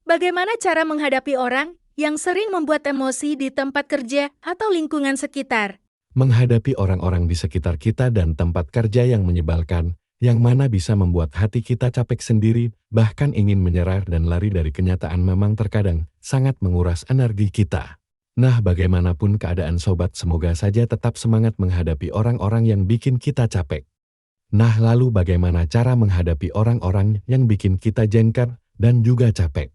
Bagaimana cara menghadapi orang yang sering membuat emosi di tempat kerja atau lingkungan sekitar? Menghadapi orang-orang di sekitar kita dan tempat kerja yang menyebalkan, yang mana bisa membuat hati kita capek sendiri, bahkan ingin menyerah dan lari dari kenyataan memang terkadang sangat menguras energi kita. Nah, bagaimanapun keadaan sobat, semoga saja tetap semangat menghadapi orang-orang yang bikin kita capek. Nah, lalu bagaimana cara menghadapi orang-orang yang bikin kita jengkel dan juga capek?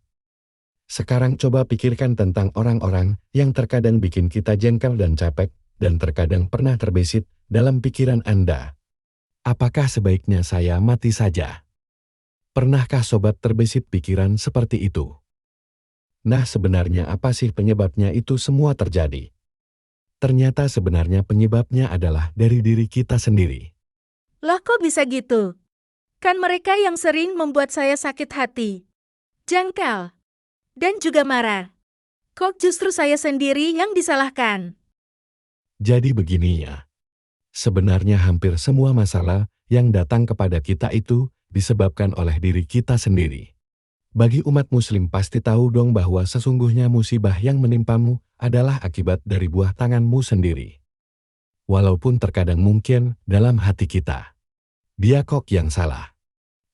Sekarang coba pikirkan tentang orang-orang yang terkadang bikin kita jengkel dan capek, dan terkadang pernah terbesit dalam pikiran Anda. Apakah sebaiknya saya mati saja? Pernahkah sobat terbesit pikiran seperti itu? Nah, sebenarnya apa sih penyebabnya itu semua terjadi? Ternyata sebenarnya penyebabnya adalah dari diri kita sendiri. Loh, kok bisa gitu? Kan mereka yang sering membuat saya sakit hati, jengkel, dan juga marah. Kok justru saya sendiri yang disalahkan? Jadi begini ya, sebenarnya hampir semua masalah yang datang kepada kita itu disebabkan oleh diri kita sendiri. Bagi umat muslim pasti tahu dong bahwa sesungguhnya musibah yang menimpamu adalah akibat dari buah tanganmu sendiri. Walaupun terkadang mungkin dalam hati kita, dia kok yang salah.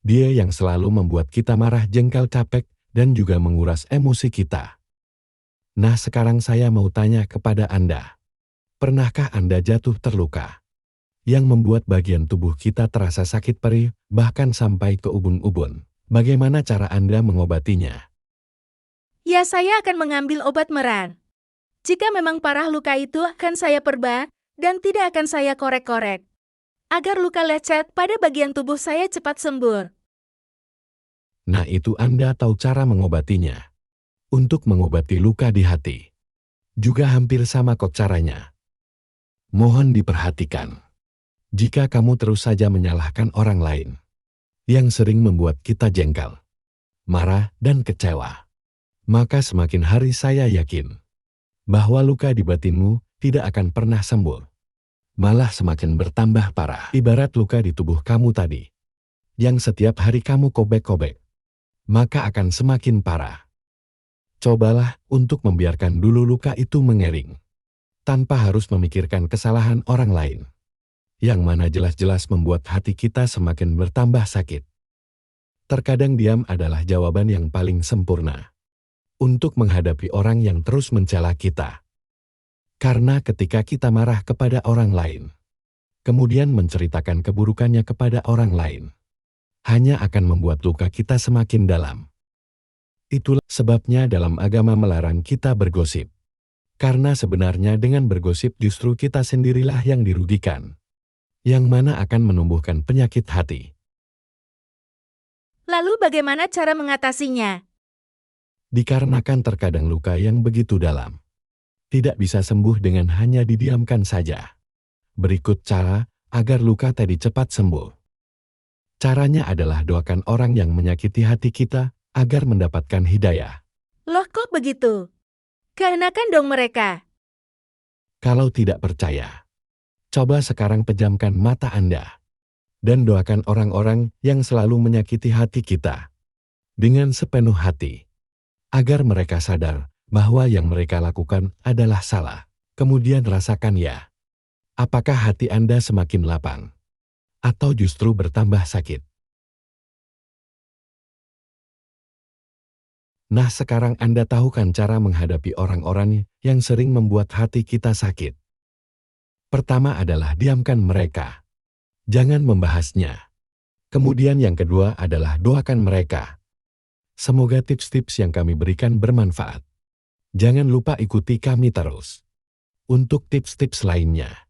Dia yang selalu membuat kita marah, jengkel, capek, dan juga menguras emosi kita. Nah, sekarang saya mau tanya kepada Anda. Pernahkah Anda jatuh terluka? Yang membuat bagian tubuh kita terasa sakit perih, bahkan sampai ke ubun-ubun. Bagaimana cara Anda mengobatinya? Ya, saya akan mengambil obat merah. Jika memang parah luka itu akan saya perban dan tidak akan saya korek-korek, agar luka lecet pada bagian tubuh saya cepat sembuh. Nah, itu Anda tahu cara mengobatinya. Untuk mengobati luka di hati, juga hampir sama kok caranya. Mohon diperhatikan. Jika kamu terus saja menyalahkan orang lain, yang sering membuat kita jengkel, marah, dan kecewa, maka semakin hari saya yakin bahwa luka di batinmu tidak akan pernah sembuh. Malah semakin bertambah parah. Ibarat luka di tubuh kamu tadi, yang setiap hari kamu kobek-kobek, maka akan semakin parah. Cobalah untuk membiarkan dulu luka itu mengering, tanpa harus memikirkan kesalahan orang lain, yang mana jelas-jelas membuat hati kita semakin bertambah sakit. Terkadang diam adalah jawaban yang paling sempurna untuk menghadapi orang yang terus mencela kita. Karena ketika kita marah kepada orang lain, kemudian menceritakan keburukannya kepada orang lain, hanya akan membuat luka kita semakin dalam. Itulah sebabnya dalam agama melarang kita bergosip. Karena sebenarnya dengan bergosip justru kita sendirilah yang dirugikan, yang mana akan menumbuhkan penyakit hati. Lalu bagaimana cara mengatasinya? Dikarenakan terkadang luka yang begitu dalam tidak bisa sembuh dengan hanya didiamkan saja. Berikut cara agar luka tadi cepat sembuh. Caranya adalah doakan orang yang menyakiti hati kita agar mendapatkan hidayah. Loh, kok begitu? Keenakan dong mereka. Kalau tidak percaya, coba sekarang pejamkan mata Anda dan doakan orang-orang yang selalu menyakiti hati kita dengan sepenuh hati, agar mereka sadar bahwa yang mereka lakukan adalah salah. Kemudian rasakan ya, apakah hati Anda semakin lapang atau justru bertambah sakit. Nah, sekarang Anda tahu kan cara menghadapi orang-orang yang sering membuat hati kita sakit. Pertama adalah diamkan mereka. Jangan membahasnya. Kemudian yang kedua adalah doakan mereka. Semoga tips-tips yang kami berikan bermanfaat. Jangan lupa ikuti kami terus untuk tips-tips lainnya.